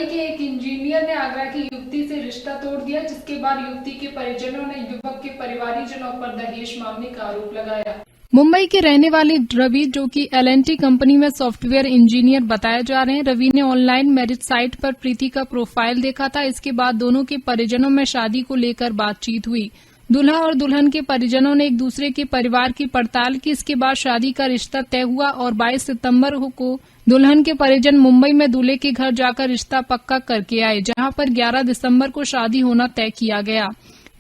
के एक इंजीनियर ने आगरा की युवती से रिश्ता तोड़ दिया, जिसके बाद युवती के परिजनों ने युवक के परिवारीजनों पर दहेज मांगने का आरोप लगाया। मुंबई के रहने वाले रवि, जो कि L&T कंपनी में सॉफ्टवेयर इंजीनियर बताए जा रहे हैं, रवि ने ऑनलाइन मैरिज साइट पर प्रीति का प्रोफाइल देखा था। इसके बाद दोनों के परिजनों में शादी को लेकर बातचीत हुई। दूल्हा और दुल्हन के परिजनों ने एक दूसरे के परिवार की पड़ताल की। इसके बाद शादी का रिश्ता तय हुआ और 22 सितंबर को दुल्हन के परिजन मुंबई में दूल्हे के घर जाकर रिश्ता पक्का करके आए, जहां पर 11 दिसंबर को शादी होना तय किया गया।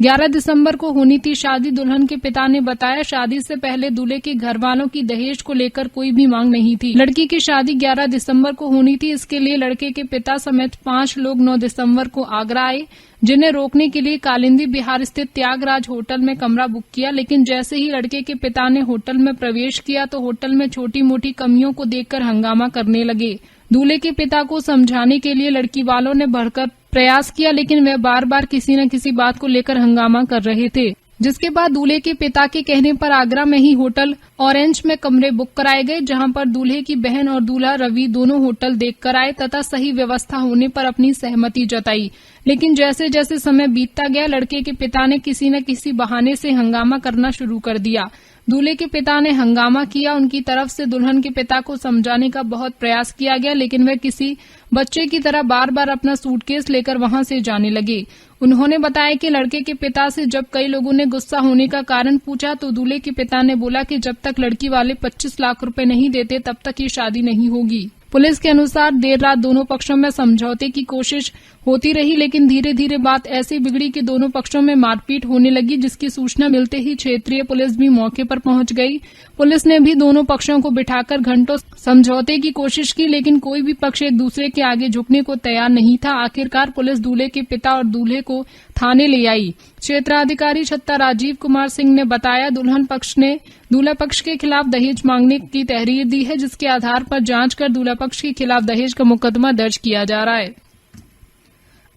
11 दिसंबर को होनी थी शादी। दुल्हन के पिता ने बताया, शादी से पहले दूल्हे के घर वालों की दहेज को लेकर कोई भी मांग नहीं थी। लड़की की शादी 11 दिसंबर को होनी थी। इसके लिए लड़के के पिता समेत 5 लोग 9 दिसंबर को आगरा आए, जिन्हें रोकने के लिए कालिंदी बिहार स्थित त्यागराज होटल में कमरा बुक किया। लेकिन जैसे ही लड़के के पिता ने होटल में प्रवेश किया तो होटल में छोटी मोटी कमियों को देखकर हंगामा करने लगे। दूल्हे के पिता को समझाने के लिए लड़की वालों ने बढ़कर प्रयास किया, लेकिन वे बार बार किसी न किसी बात को लेकर हंगामा कर रहे थे। जिसके बाद दूल्हे के पिता के कहने पर आगरा में ही होटल ऑरेंज में कमरे बुक कराए गए, जहां पर दूल्हे की बहन और दूल्हा रवि दोनों होटल देखकर आए तथा सही व्यवस्था होने पर अपनी सहमति जताई। लेकिन जैसे जैसे समय बीतता गया, लड़के के पिता ने किसी न किसी बहाने से हंगामा करना शुरू कर दिया। दूल्हे के पिता ने हंगामा किया। उनकी तरफ से दुल्हन के पिता को समझाने का बहुत प्रयास किया गया, लेकिन वे किसी बच्चे की तरह बार बार अपना सूटकेस लेकर वहां से जाने लगे। उन्होंने बताया कि लड़के के पिता से जब कई लोगों ने गुस्सा होने का कारण पूछा तो दूल्हे के पिता ने बोला कि जब तक लड़की वाले 25 लाख रुपए नहीं देते तब तक ये शादी नहीं होगी। पुलिस के अनुसार देर रात दोनों पक्षों में समझौते की कोशिश होती रही, लेकिन धीरे धीरे बात ऐसी बिगड़ी कि दोनों पक्षों में मारपीट होने लगी, जिसकी सूचना मिलते ही क्षेत्रीय पुलिस भी मौके पर पहुंच गई। पुलिस ने भी दोनों पक्षों को बिठाकर घंटों समझौते की कोशिश की, लेकिन कोई भी पक्ष एक दूसरे के आगे झुकने को तैयार नहीं था। आखिरकार पुलिस दूल्हे के पिता और दूल्हे को थाने ले आई। क्षेत्राधिकारी छत्ता राजीव कुमार सिंह ने बताया, दुल्हन पक्ष ने दूल्हा पक्ष के खिलाफ दहेज मांगने की तहरीर दी है, जिसके आधार पर जांच कर दूल्हा पक्ष के खिलाफ दहेज का मुकदमा दर्ज किया जा रहा है।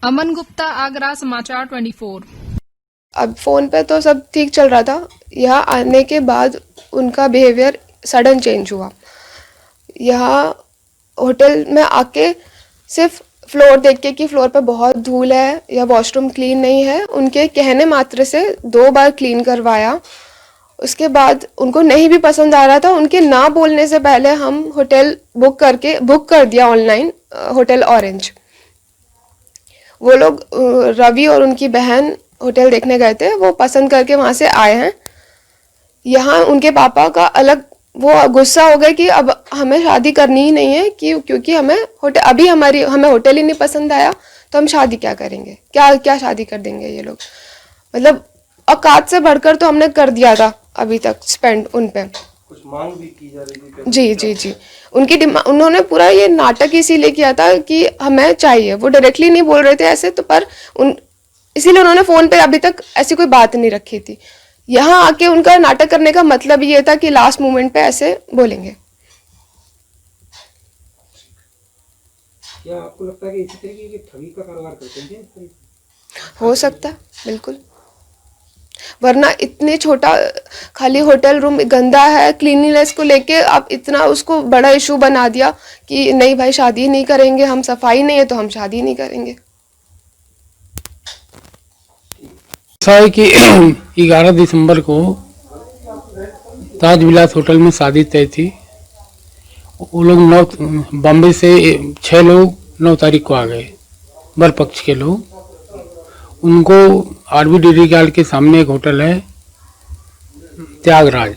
अमन गुप्ता, आगरा समाचार 24। अब फोन पे तो सब ठीक चल रहा था। यहाँ आने के बाद उनका बिहेवियर सडन चेंज हुआ। यहाँ होटल में आके सिर्फ फ्लोर देख के कि फ्लोर पे बहुत धूल है या वॉशरूम क्लीन नहीं है, उनके कहने मात्र से 2 बार क्लीन करवाया। उसके बाद उनको नहीं भी पसंद आ रहा था। उनके ना बोलने से पहले हम होटल बुक कर दिया ऑनलाइन, होटल ऑरेंज। वो लोग रवि और उनकी बहन होटल देखने गए थे, वो पसंद करके वहाँ से आए हैं। यहाँ उनके पापा का अलग वो गुस्सा हो गया कि अब हमें शादी करनी ही नहीं है, क्योंकि हमें होटल ही नहीं पसंद आया, तो हम शादी क्या करेंगे, क्या शादी कर देंगे ये लोग। मतलब औकात से बढ़कर तो हमने कर दिया था अभी तक स्पेंड उन पे। कुछ मांग भी की जा रही थी। जी। उन्होंने पूरा ये नाटक इसीलिए किया था कि हमें चाहिए। वो डायरेक्टली नहीं बोल रहे थे ऐसे तो, पर इसीलिए उन्होंने फोन पे अभी तक ऐसी कोई बात नहीं रखी थी। यहाँ आके उनका नाटक करने का मतलब ये था कि लास्ट मोमेंट पे ऐसे बोलेंगे। क्या आपको लगता है कि इसी तरीके की ठगी का कारोबार करते हैं? हो सकता है, बिल्कुल। वरना इतने छोटा खाली होटल रूम गंदा है, क्लीनिनेस को लेके आप इतना उसको बड़ा इशू बना दिया कि नहीं भाई शादी नहीं करेंगे हम, सफाई नहीं है तो हम शादी नहीं करेंगे। ऐसा है कि 11 दिसंबर को ताज विलास होटल में शादी तय थी। वो लोग बॉम्बे से 6 लोग 9 तारीख को आ गए, वर पक्ष के लोग। उनको RBDD गार्ड के सामने एक होटल है त्यागराज,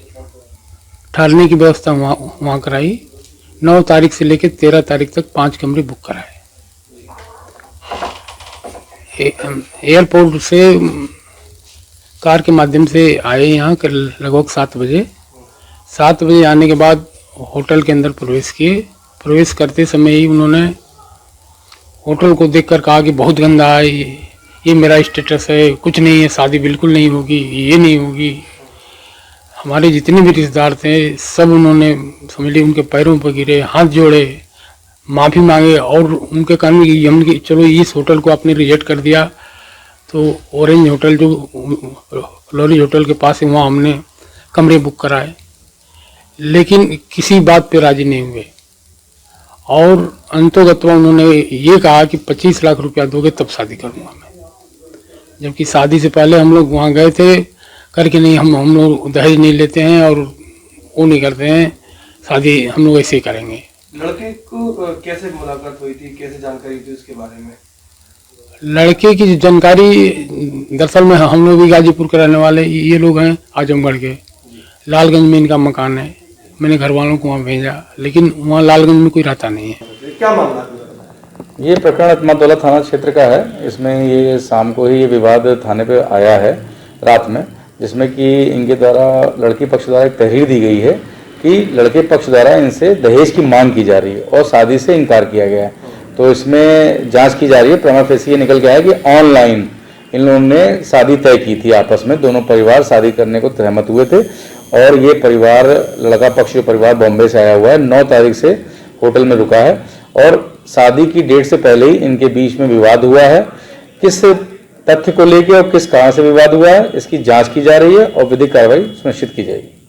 ठहरने की व्यवस्था वहाँ कराई। 9 तारीख से लेकर 13 तारीख तक 5 कमरे बुक कराए। एयरपोर्ट से कार के माध्यम से आए यहाँ लगभग 7 बजे। 7 बजे आने के बाद होटल के अंदर प्रवेश किए। प्रवेश करते समय ही उन्होंने होटल को देखकर कहा कि बहुत गंदा है, ये मेरा स्टेटस है, कुछ नहीं है, शादी बिल्कुल नहीं होगी, ये नहीं होगी। हमारे जितने भी रिश्तेदार थे सब उन्होंने समझ ली उनके पैरों पर गिरे, हाथ जोड़े, माफ़ी मांगे और उनके कहने की हमने चलो इस होटल को आपने रिजेक्ट कर दिया तो ऑरेंज होटल जो लॉरी होटल के पास है वहाँ हमने कमरे बुक कराए, लेकिन किसी बात पे राजी नहीं हुए। और अंतोगत्वा उन्होंने ये कहा कि 25 लाख रुपया दोगे तब शादी करूंगा मैं, जबकि शादी से पहले हम लोग वहाँ गए थे करके नहीं, हम लोग दहेज नहीं लेते हैं और वो नहीं करते हैं, शादी हम लोग ऐसे ही करेंगे। लड़के को कैसे मुलाकात हुई थी, कैसे जानकारी थी उसके बारे में? लड़के की जानकारी दरअसल में हम लोग भी गाजीपुर के रहने वाले, ये लोग हैं आजमगढ़ के, लालगंज में इनका मकान है। मैंने घर वालों को वहाँ भेजा, लेकिन वहाँ लालगंज में कोई रहता नहीं है। क्या मामला? ये प्रकरण अतमादौला थाना क्षेत्र का है। इसमें ये शाम को ही ये विवाद थाने पे आया है रात में, जिसमें कि इनके द्वारा लड़की पक्ष द्वारा एक तहरीर दी गई है कि लड़के पक्ष द्वारा इनसे दहेज की मांग की जा रही है और शादी से इनकार किया गया है। तो इसमें जांच की जा रही है। प्रमा फेसी ये निकल के आया कि ऑनलाइन इन लोगों ने शादी तय की थी आपस में, दोनों परिवार शादी करने को सहमत हुए थे और ये परिवार, लड़का पक्ष जो परिवार बॉम्बे से आया हुआ है, 9 तारीख से होटल में रुका है और शादी की डेट से पहले ही इनके बीच में विवाद हुआ है। किस तथ्य को लेकर और किस कारण से विवाद हुआ है, इसकी जांच की जा रही है और विधिक कार्रवाई सुनिश्चित की जाएगी।